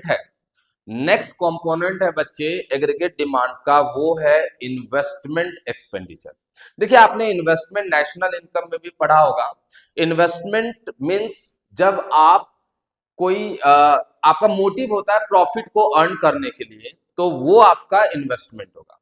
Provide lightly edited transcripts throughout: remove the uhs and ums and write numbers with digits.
है, next component है बच्चे एग्रीगेट डिमांड का, वो है इन्वेस्टमेंट एक्सपेंडिचर। देखिए आपने इन्वेस्टमेंट नेशनल इनकम में भी पढ़ा होगा। इन्वेस्टमेंट मींस जब आप कोई आपका मोटिव होता है प्रॉफिट को अर्न करने के लिए, तो वो आपका इन्वेस्टमेंट होगा।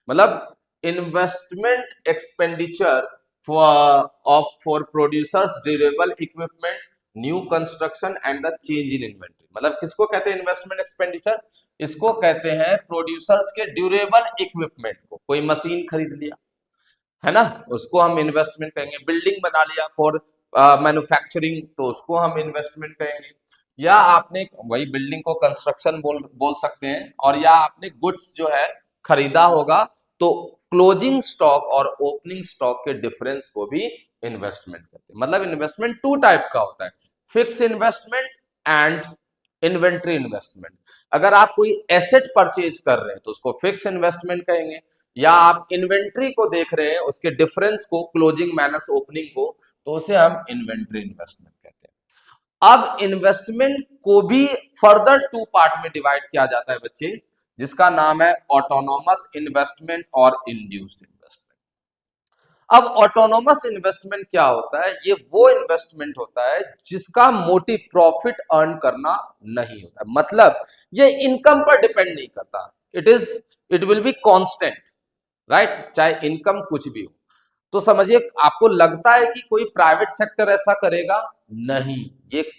मतलब investment expenditure for producers durable equipment, new construction and the change in inventory. मतलब किसको कहते हैं इन्वेस्टमेंट एक्सपेंडिचर? इसको कहते हैं प्रोड्यूसर्स के ड्यूरेबल इक्विपमेंट को। कोई मशीन खरीद लिया है ना, उसको हम इन्वेस्टमेंट कहेंगे। बिल्डिंग बना लिया फॉर मैन्युफैक्चरिंग, तो उसको हम इन्वेस्टमेंट कहेंगे। या आपने वही बिल्डिंग को कंस्ट्रक्शन बोल सकते हैं। और या आपने गुड्स जो है खरीदा होगा, तो क्लोजिंग स्टॉक और ओपनिंग स्टॉक के डिफरेंस को भी इन्वेस्टमेंट कहते हैं। मतलब इन्वेस्टमेंट टू टाइप का होता है, fix investment and inventory investment. अगर आप कोई एसेट परचेज कर रहे हैं तो उसको फिक्स इन्वेस्टमेंट कहेंगे, या आप इन्वेंट्री को देख रहे हैं उसके डिफरेंस को, क्लोजिंग माइनस ओपनिंग को, तो उसे हम इन्वेंट्री इन्वेस्टमेंट कहते हैं। अब इन्वेस्टमेंट को भी फर्दर टू पार्ट में डिवाइड किया जाता है बच्चे, जिसका नाम है ऑटोनोमस इन्वेस्टमेंट और इंड्यूस्ड इन्वेस्टमेंट। अब ऑटोनोमस इन्वेस्टमेंट क्या होता है? ये वो इन्वेस्टमेंट होता है जिसका मोटिव प्रॉफिट अर्न करना नहीं होता। मतलब ये इनकम पर डिपेंड नहीं करता, it will be constant, right, चाहे इनकम कुछ भी हो। तो समझिए आपको लगता है कि कोई प्राइवेट सेक्टर ऐसा करेगा, नहीं, ये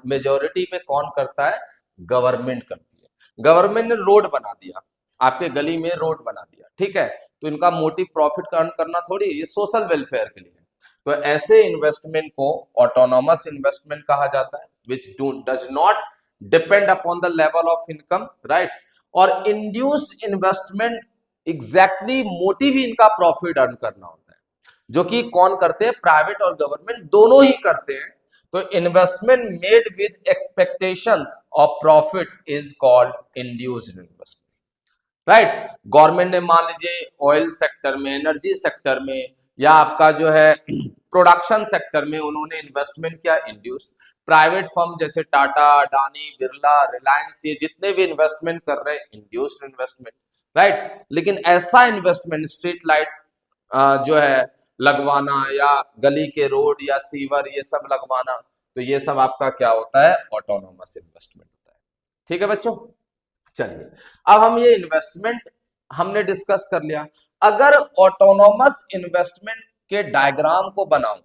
मेजोरिटी में कौन करता है? गवर्नमेंट करती है। गवर्नमेंट ने रोड बना दिया, आपके गली में रोड बना दिया, ठीक है, तो इनका मोटिव प्रॉफिट अर्न करना थोड़ी, ये सोशल वेलफेयर के लिए है। तो ऐसे इन्वेस्टमेंट को ऑटोनोमस इन्वेस्टमेंट कहा जाता है, which does not depend upon the level of income, right. और इंड्यूस्ड इन्वेस्टमेंट एग्जैक्टली मोटिव ही इनका प्रॉफिट अर्न करना होता है, जो कि कौन करते हैं? प्राइवेट और गवर्नमेंट दोनों ही करते हैं। तो investment made with expectations of profit is called induced investment, right. Government ने मान लीजिए ऑयल सेक्टर में, एनर्जी सेक्टर में, या आपका जो है प्रोडक्शन सेक्टर में उन्होंने इन्वेस्टमेंट किया, इंड्यूस। प्राइवेट फर्म जैसे टाटा, अडानी, बिरला, रिलायंस, ये जितने भी इन्वेस्टमेंट कर रहे हैं, इंड्यूस्ड इन्वेस्टमेंट, राइट। लेकिन ऐसा इन्वेस्टमेंट स्ट्रीट लाइट जो है लगवाना, या गली के रोड या सीवर ये सब लगवाना, तो ये सब आपका क्या होता है? ऑटोनोमस इन्वेस्टमेंट होता है। ठीक है बच्चों, चलिए अब हम ये इन्वेस्टमेंट हमने डिस्कस कर लिया। अगर ऑटोनोमस इन्वेस्टमेंट के डायग्राम को बनाऊं,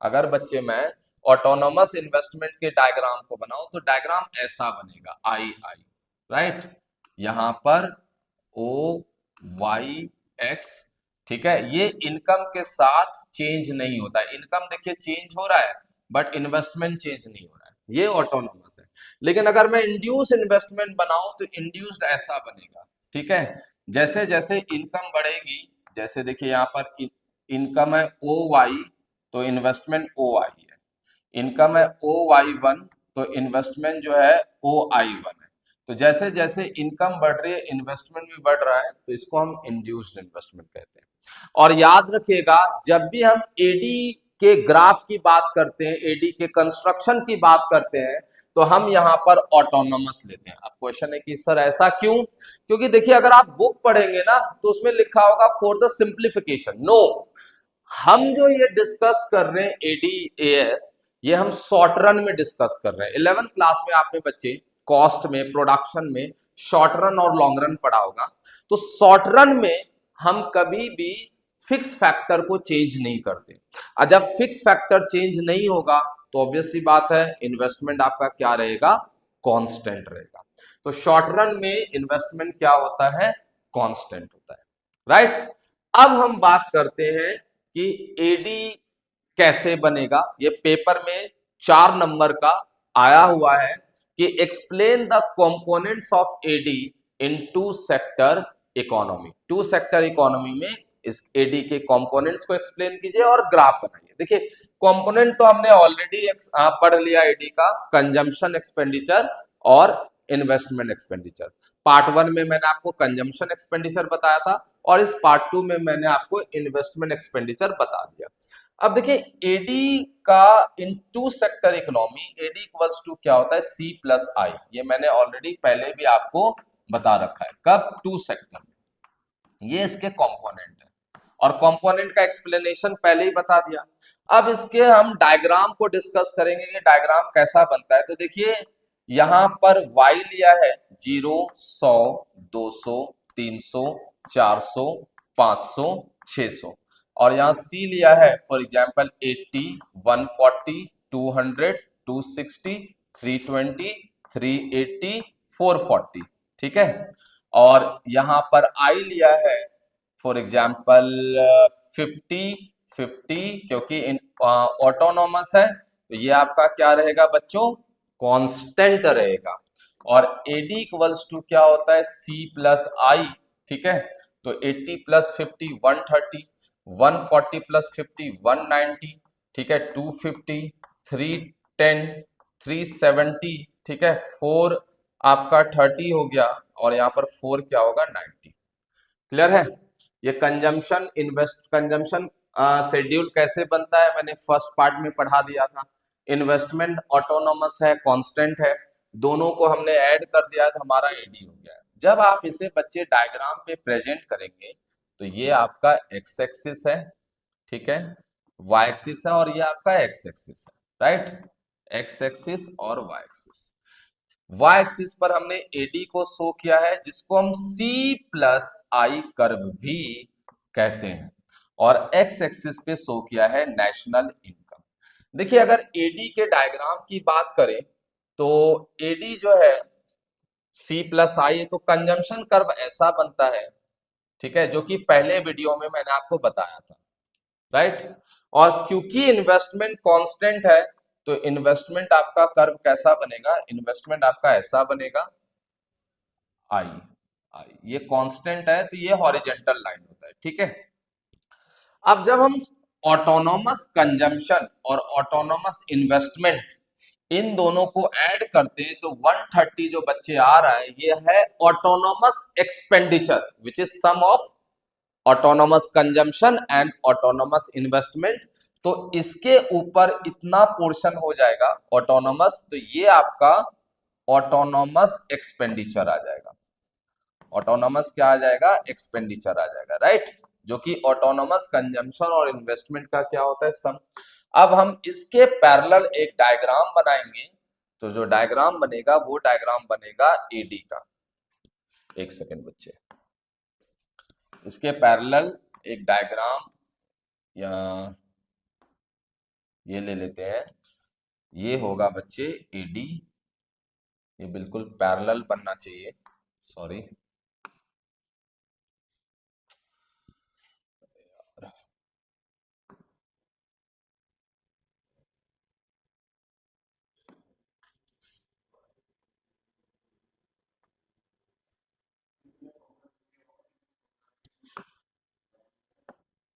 अगर बच्चे मैं ऑटोनोमस इन्वेस्टमेंट के डायग्राम को बनाऊं, तो डायग्राम ऐसा बनेगा, आई आई, राइट, यहां पर ओ वाई एक्स, ठीक है। ये इनकम के साथ चेंज नहीं होता है, इनकम देखिए चेंज हो रहा है बट इन्वेस्टमेंट चेंज नहीं हो रहा है, ये ऑटोनोमस है। लेकिन अगर मैं इंड्यूस इन्वेस्टमेंट बनाऊं तो इंड्यूस्ड ऐसा बनेगा, ठीक है। जैसे जैसे इनकम बढ़ेगी, जैसे देखिए यहां पर इनकम है ओ वाई, तो इन्वेस्टमेंट ओ आई है। इनकम है ओ वाई वन, तो इन्वेस्टमेंट जो है ओ आई वन है। तो जैसे जैसे इनकम बढ़ रही है, इन्वेस्टमेंट भी बढ़ रहा है, तो इसको हम इंड्यूस्ड इन्वेस्टमेंट कहते हैं। और याद रखिएगा, जब भी हम एडी के ग्राफ की बात करते हैं, एडी के कंस्ट्रक्शन की बात करते हैं, तो हम यहां पर ऑटोनोमस लेते हैं। अब क्वेश्चन है कि सर ऐसा क्यों? क्योंकि देखिए अगर आप बुक पढ़ेंगे ना, तो उसमें लिखा होगा फॉर द सिंप्लीफिकेशन। नो, हम जो ये डिस्कस कर रहे हैं एडीएएस, ये हम शॉर्ट रन में डिस्कस कर रहे हैं। 11th क्लास में आपने बच्चे कॉस्ट में, प्रोडक्शन में शॉर्ट रन और लॉन्ग रन पढ़ा होगा। तो शॉर्ट रन में हम कभी भी फिक्स फैक्टर को चेंज नहीं करते, और जब फिक्स फैक्टर चेंज नहीं होगा तो ऑब्वियस सी बात है इन्वेस्टमेंट आपका क्या रहेगा? कांस्टेंट रहेगा। तो शॉर्ट रन में इन्वेस्टमेंट क्या होता है? कांस्टेंट होता है, राइट। अब हम बात करते हैं कि एडी कैसे बनेगा। ये पेपर में 4 नंबर का आया हुआ है कि explain the components of AD in two sector economy. Two sector economy में इस एडी के कंपोनेंट्स को एक्सप्लेन कीजिए और ग्राफ बनाइए। देखिए कंपोनेंट तो हमने ऑलरेडी पढ़ लिया एडी का, कंजम्पशन एक्सपेंडिचर और इन्वेस्टमेंट एक्सपेंडिचर। पार्ट 1 में मैंने आपको कंजम्पशन एक्सपेंडिचर बताया था, और इस पार्ट 2 में मैंने आपको इन्वेस्टमेंट एक्सपेंडिचर बता दिया। अब देखिए एडी का in two sector economy AD equals to क्या होता है, सी प्लस आई। ये मैंने ऑलरेडी पहले भी आपको बता रखा है, कब, टू सेक्टर में। ये इसके कंपोनेंट है और कंपोनेंट का एक्सप्लेनेशन पहले ही बता दिया। अब इसके हम डायग्राम को डिस्कस करेंगे कि डायग्राम कैसा बनता है। तो देखिए यहां पर y लिया है 0, 100, 200, 300, 400, 500, 600 और यहाँ C लिया है फॉर एग्जांपल 80, 140, 200, 260, 320, 380, 440, ठीक है। और यहाँ पर I लिया है फॉर एग्जाम्पल 50, 50 क्योंकि ऑटोनोमस है तो ये आपका क्या रहेगा बच्चों, कांस्टेंट रहेगा। और एडी इक्वल्स टू क्या होता है, सी प्लस आई, ठीक है। तो 80 प्लस 50 130, 140 प्लस 50 190, ठीक है, 250, 310, 370, ठीक है, 4 आपका 30 हो गया और यहाँ पर 4 क्या होगा, 90। क्लियर है। ये कंजम्पशन इन्वेस्ट कंजम्पशन शेड्यूल कैसे बनता है मैंने फर्स्ट पार्ट में पढ़ा दिया था। इन्वेस्टमेंट ऑटोनोमस है, कांस्टेंट है, दोनों को हमने ऐड कर दिया तो हमारा एडी हो गया। जब आप इसे बच्चे डायग्राम पे प्रेजेंट करेंगे तो ये आपका एक्स एक्सिस है, ठीक है, वाई एक्सिस है और ये आपका एक्स एक्सिस है, राइट, एक्स एक्सिस और वाई एक्सिस। वाई एक्सिस पर हमने एडी को शो किया है जिसको हम सी प्लस आई कर्व भी कहते हैं और एक्स एक्सिस पे शो किया है नेशनल इनकम। देखिए अगर एडी के डायग्राम की बात करें तो एडी जो है सी प्लस आई तो कंजम्पशन कर्व ऐसा बनता है, ठीक है, जो कि पहले वीडियो में मैंने आपको बताया था, राइट। और क्योंकि इन्वेस्टमेंट कांस्टेंट है तो इन्वेस्टमेंट आपका कर्व कैसा बनेगा, इन्वेस्टमेंट आपका ऐसा बनेगा, आई आई, ये कांस्टेंट है तो ये हॉरिजेंटल लाइन होता है, ठीक है। अब जब हम ऑटोनोमस कंजम्पशन और ऑटोनोमस इन्वेस्टमेंट इन दोनों को ऐड करते हैं तो 130 जो बच्चे आ रहा है ये है autonomous expenditure which is sum of autonomous consumption and autonomous investment. तो इसके ऊपर इतना पोर्शन हो जाएगा ऑटोनोमस, तो ये आपका ऑटोनोमस एक्सपेंडिचर आ जाएगा। ऑटोनोमस क्या आ जाएगा, एक्सपेंडिचर आ जाएगा, राइट, जो कि ऑटोनोमस कंजम्पशन और इन्वेस्टमेंट का क्या होता है, सम। अब हम इसके पैरेलल एक डायग्राम बनाएंगे तो जो डायग्राम बनेगा वो डायग्राम बनेगा एडी का। एक सेकेंड बच्चे, इसके पैरेलल एक डायग्राम या ये ले लेते हैं, ये होगा बच्चे एडी, ये बिल्कुल पैरेलल बनना चाहिए, सॉरी।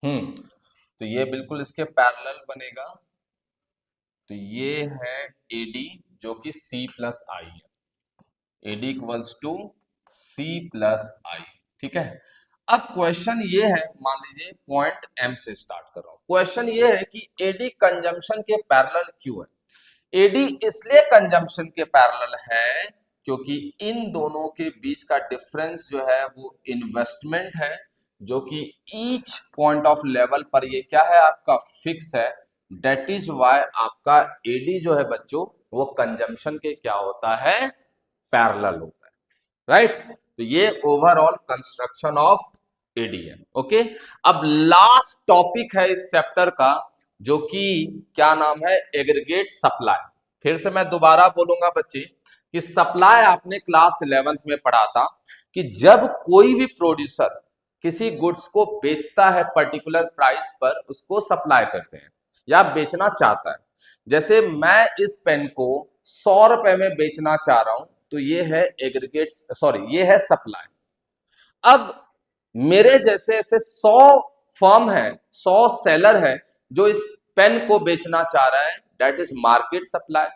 तो ये बिल्कुल इसके पैरेलल बनेगा। तो ये है एडी जो कि सी प्लस आई है, AD equals to C plus I, ठीक है। अब क्वेश्चन ये है, मान लीजिए पॉइंट एम से स्टार्ट कर रहा हूं, क्वेश्चन ये है कि एडी कंजम्पशन के पैरेलल क्यों है। एडी इसलिए कंजम्पशन के पैरेलल है क्योंकि इन दोनों के बीच का डिफरेंस जो है वो इन्वेस्टमेंट है, जो कि ईच पॉइंट ऑफ लेवल पर ये क्या है, आपका फिक्स है। डेट इज वाई आपका एडी जो है बच्चों वो कंजम्पशन के क्या होता है, पैरेलल होता है, राइट। तो ये ओवरऑल कंस्ट्रक्शन ऑफ एडी है, ओके। अब लास्ट टॉपिक है इस चैप्टर का जो कि क्या नाम है, एग्रीगेट सप्लाई। फिर से मैं दोबारा बोलूंगा बच्चे कि सप्लाई आपने क्लास 11th में पढ़ा था कि जब कोई भी प्रोड्यूसर किसी गुड्स को बेचता है पर्टिकुलर प्राइस पर, उसको सप्लाई करते हैं या बेचना चाहता है। जैसे मैं इस पेन को 100 रुपए में बेचना चाह रहा हूं तो ये है एग्रीगेट, सॉरी ये है सप्लाई। अब मेरे जैसे ऐसे 100 फर्म है, 100 सेलर है जो इस पेन को बेचना चाह रहा है, दैट इज मार्केट सप्लाई।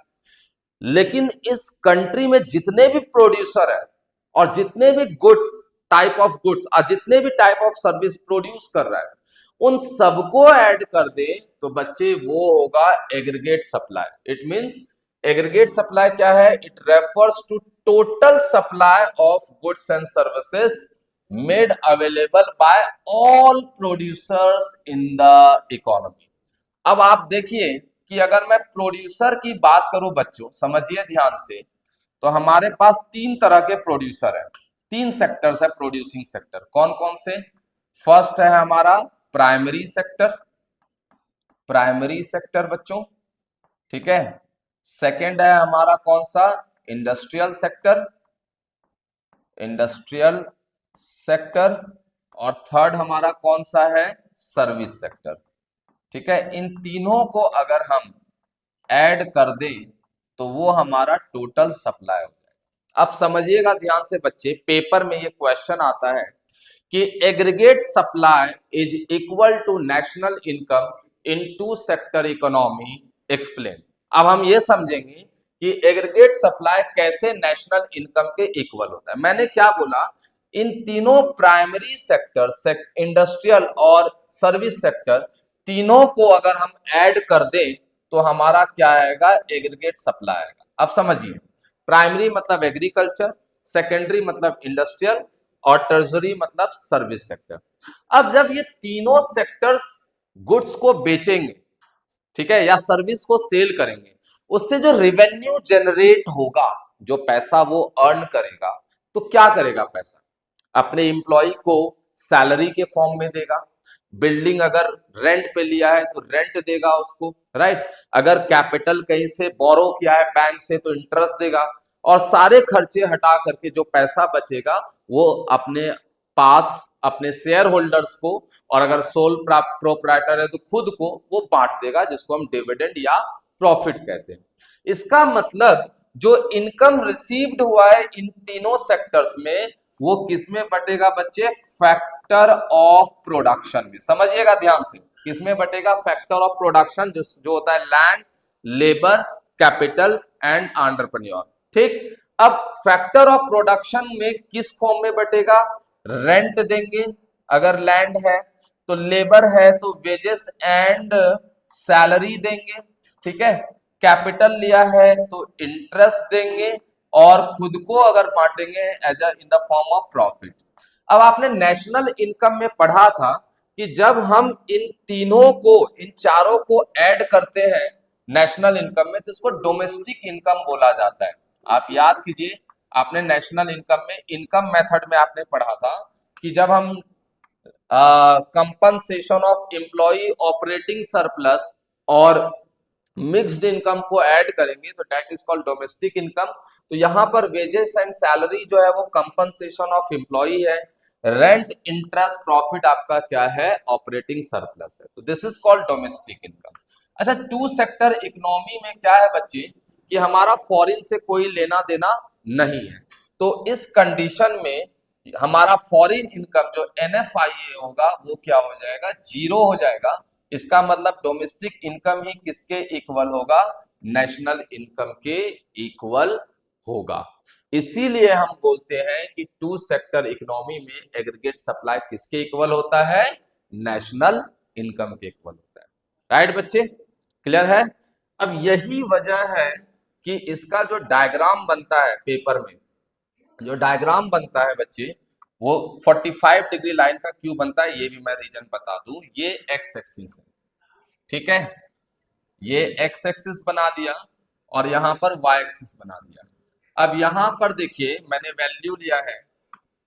लेकिन इस कंट्री में जितने भी प्रोड्यूसर है और जितने भी गुड्स, टाइप ऑफ गुड्स और जितने भी टाइप ऑफ सर्विस प्रोड्यूस कर रहा है उन सबको ऐड कर दे तो बच्चे वो होगा aggregate supply. It means aggregate supply क्या है? It refers to total supply of goods and services made available by all producers in the economy. अब आप देखिए कि अगर मैं प्रोड्यूसर की बात करूं बच्चों, समझिए ध्यान से, तो हमारे पास तीन तरह के प्रोड्यूसर हैं, तीन सेक्टर्स है प्रोड्यूसिंग सेक्टर। कौन कौन से? फर्स्ट है हमारा प्राइमरी सेक्टर, प्राइमरी सेक्टर बच्चों, ठीक है। सेकंड है हमारा कौन सा? Industrial sector, industrial sector. और थर्ड हमारा कौन सा है? सर्विस सेक्टर, ठीक है। इन तीनों को अगर हम ऐड कर दें तो वो हमारा टोटल सप्लाई हो जाएगा। अब समझिएगा ध्यान से बच्चे, पेपर में ये क्वेश्चन आता है कि aggregate supply is equal to national income in two sector economy, explain. अब हम ये समझेंगे कि एग्रीगेट सप्लाई कैसे नेशनल इनकम के इक्वल होता है। मैंने क्या बोला? इन तीनों प्राइमरी सेक्टर, इंडस्ट्रियल और सर्विस सेक्टर, तीनों को अगर हम ऐड कर दें तो हमारा क्या आएगा? एग्रीगेट सप्लाई आएगा। अब समझिए, प्राइमरी मतलब एग्रीकल्चर, सेकेंडरी मतलब इंडस्ट्रियल और टर्सरी मतलब सर्विस सेक्टर। अब जब ये तीनों सेक्टर्स गुड्स को बेचेंगे, ठीक है, या सर्विस को सेल करेंगे, उससे जो रेवेन्यू जनरेट होगा, जो पैसा वो अर्न करेगा, तो क्या करेगा? पैसा अपने एम्प्लॉय को सैलरी के फॉर्म में देगा, बिल्डिंग अगर रेंट पे लिया है तो रेंट देगा उसको, राइट। अगर कैपिटल कहीं से बोरो किया है बैंक से तो इंटरेस्ट देगा, और सारे खर्चे हटा करके जो पैसा बचेगा वो अपने पास अपने शेयर होल्डर्स को, और अगर सोल प्रोप्राइटर है तो खुद को वो बांट देगा, जिसको हम डिविडेंड या प्रॉफिट कहते हैं। इसका मतलब जो इनकम रिसीव्ड हुआ है इन तीनों सेक्टर्स में, वो किसमें बटेगा बच्चे? फैक्टर ऑफ प्रोडक्शन में। समझिएगा ध्यान से, किसमें बटेगा? फैक्टर ऑफ प्रोडक्शन, जो होता है land, labour, capital and entrepreneur, ठीक। अब फैक्टर ऑफ प्रोडक्शन में किस फॉर्म में बटेगा? रेंट देंगे अगर लैंड है, तो लेबर है तो वेजेस एंड सैलरी देंगे, ठीक है। कैपिटल लिया है तो इंटरेस्ट देंगे, और खुद को अगर बांटेंगे as in the form of profit. अब आपने नेशनल इनकम में पढ़ा था कि जब हम इन तीनों को, इन चारों को ऐड करते हैं नेशनल इनकम में, तो इसको डोमेस्टिक इनकम बोला जाता है। आप याद कीजिए, आपने नेशनल इनकम में इनकम मेथड में आपने पढ़ा था कि जब हम compensation of employ operating surplus और मिक्स्ड इनकम को ऐड करेंगे तो that is called domestic income. तो यहाँ पर वेजेस एंड सैलरी जो है वो कंपनसेशन ऑफ एम्प्लॉय है, रेंट, इंटरेस्ट, प्रॉफिट आपका क्या है? ऑपरेटिंग सरप्लस है। तो this is called domestic income. अच्छा, टू सेक्टर इकोनॉमी में क्या है बच्चे कि हमारा फॉरेन से कोई लेना देना नहीं है, तो इस कंडीशन में हमारा फॉरेन इनकम जो एनएफआईए होगा वो क्या हो जाएगा? जीरो हो जाएगा। इसका मतलब डोमेस्टिक इनकम ही किसके इक्वल होगा? नेशनल इनकम के इक्वल होगा। इसीलिए हम बोलते हैं कि टू सेक्टर इकोनॉमी में एग्रीगेट सप्लाई किसके इक्वल होता है? नेशनल इनकम के इक्वल होता है। राइट बच्चे, क्लियर है? अब यही वजह है कि इसका जो डायग्राम बनता है पेपर में, जो डायग्राम बनता है बच्चे, वो 45 डिग्री लाइन का क्यों बनता है ये भी मैं रीजन बता दूं। ये एक्स एक्सिस है, ठीक है, ये एक्स एक्सिस बना दिया और यहां पर वाई एक्सिस बना दिया। अब यहां पर देखिए मैंने वैल्यू लिया है,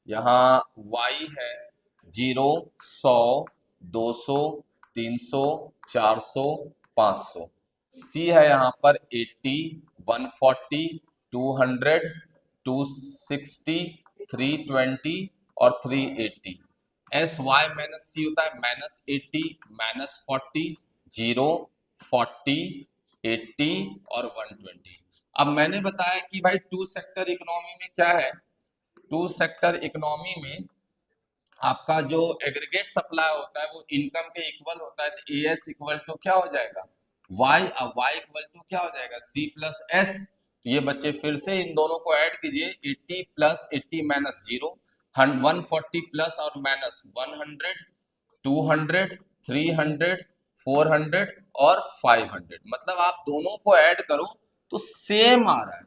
यहाँ y है 0, 100, 200, 300, 400, 500। c है यहाँ पर 80, 140, 200, 260, 320 और 380। एस वाई माइनस सी होता है -80, -40, 0, 40, 80 और 120। अब मैंने बताया कि भाई टू सेक्टर इकोनॉमी में क्या है? टू सेक्टर इकोनॉमी में आपका जो एग्रीगेट सप्लाई होता है वो इनकम के इक्वल होता है। तो ए एस इक्वल टू क्या हो जाएगा? वाई। अब वाई इक्वल टू क्या हो जाएगा? C plus S. तो ये बच्चे फिर से इन दोनों को ऐड कीजिए, 80 प्लस 80 माइनस 0, 140 प्लस और माइनस 100, 200, 300, 400 और 500, मतलब आप दोनों को ऐड करो तो सेम आ रहा है।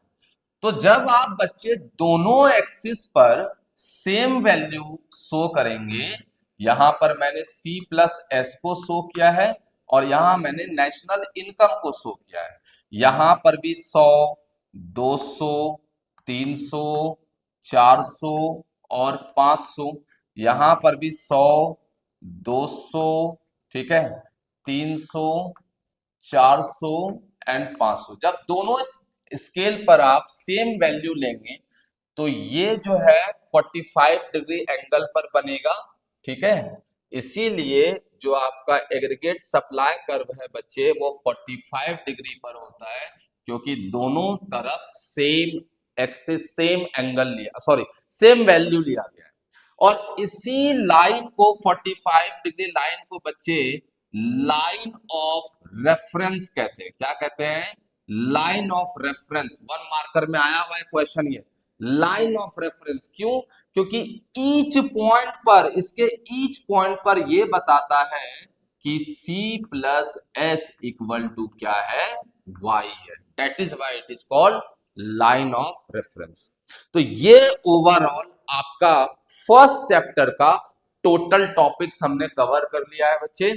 तो जब आप बच्चे दोनों एक्सिस पर सेम वैल्यू शो करेंगे, यहां पर मैंने C प्लस एस को शो किया है और यहां मैंने नेशनल इनकम को शो किया है। यहां पर भी 100, 200, 300, 400 और 500, यहां पर भी 100, 200, ठीक है, 300, 400 एंड 500। जब दोनों स्केल पर आप सेम वैल्यू लेंगे तो ये जो है 45 डिग्री एंगल पर बनेगा, ठीक है। इसीलिए जो आपका एग्रीगेट सप्लाई कर्व है बच्चे वो 45 डिग्री पर होता है, क्योंकि दोनों तरफ सेम एक्सिस सेम एंगल लिया, सॉरी सेम वैल्यू लिया गया है। और इसी लाइन को 45 डिग्री लाइन को बच्चे लाइन ऑफ रेफरेंस कहते हैं। क्या कहते हैं? Line of reference. 1 मार्कर में आया हुआ है क्वेश्चन ये, लाइन ऑफ रेफरेंस। क्यों? क्योंकि ईच पॉइंट पर, इसके ईच पॉइंट पर ये बताता है कि C plus S equal to क्या है? Y है। That is why it is called line of reference. तो ये ओवरऑल आपका फर्स्ट चैप्टर का टोटल टॉपिक्स हमने कवर कर लिया है बच्चे।